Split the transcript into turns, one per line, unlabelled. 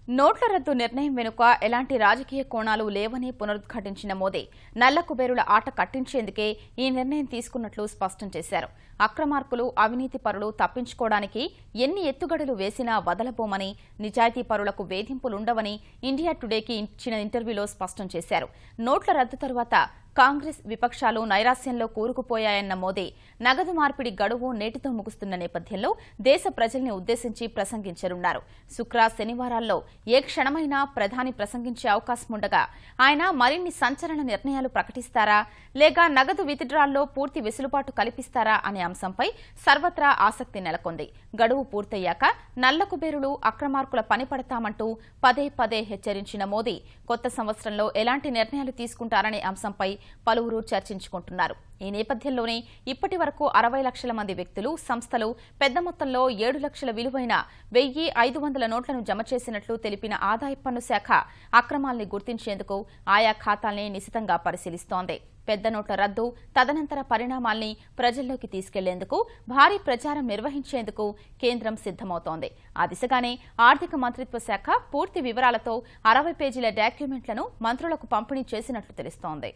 నోట్ల రద్దు నిర్ణయం వెనుక ఎలాంటి రాజకీయ కోణాలు లేవని పునరుద్ఘాటించిన మోదీ నల్ల కుబేరుల ఆట కట్టించేందుకే ఈ నిర్ణయం తీసుకున్నట్లు స్పష్టం చేశారు. అక్రమార్కులు, అవినీతి పరులు తప్పించుకోవడానికి ఎన్ని ఎత్తుగడలు వేసినా వదలబోమని, నిజాయితీ పరులకు వేధింపులుండవని ఇండియా టుడేకి ఇచ్చిన ఇంటర్వ్యూలో స్పష్టం చేశారు. నోట్ల రద్దు తరువాత కాంగ్రెస్ విపక్షాలు నైరాశ్యంలో కూరుకుపోయాయన్న మోదీ నగదు మార్పిడి గడువు నేటితో ముగుస్తున్న నేపథ్యంలో దేశ ప్రజల్ని ఉద్దేశించి ప్రసంగించనున్నారు. శుక్ర, శనివారాల్లో ఏ క్షణమైనా ప్రధాని ప్రసంగించే అవకాశం ఉండగా ఆయన మరిన్ని సంచలన నిర్ణయాలు ప్రకటిస్తారా లేక నగదు విత్డ్రాల్లో పూర్తి వెసులుబాటు కల్పిస్తారా అనే అంశంపై సర్వత్రా ఆసక్తి నెలకొంది. గడువు పూర్తయ్యాక నల్ల కుబేరులు, అక్రమార్కుల పనిపడతామంటూ పదే పదే హెచ్చరించిన మోదీ కొత్త సంవత్సరంలో ఎలాంటి నిర్ణయాలు తీసుకుంటారనే అంశంపై పలువురు చర్చించుకుంటున్నారు. ఈ నేపథ్యంలోనే ఇప్పటి వరకు 60 లక్షల మంది వ్యక్తులు, సంస్థలు పెద్ద మొత్తంలో 7 లక్షల విలువైన 1,500 నోట్లను జమ చేసినట్లు తెలిపిన ఆదాయ పన్ను శాఖ అక్రమాల్ని గుర్తించేందుకు ఆయా ఖాతాల్ని నిశితంగా పరిశీలిస్తోంది. పెద్ద నోట్ల రద్దు తదనంతర పరిణామాల్ని ప్రజల్లోకి తీసుకెళ్లేందుకు భారీ ప్రచారం నిర్వహించేందుకు కేంద్రం సిద్దమవుతోంది. ఆ దిశగానే ఆర్థిక మంత్రిత్వ శాఖ పూర్తి వివరాలతో 60 పేజీల డాక్యుమెంట్లను మంత్రులకు పంపిణీ చేసినట్లు తెలుస్తోంది.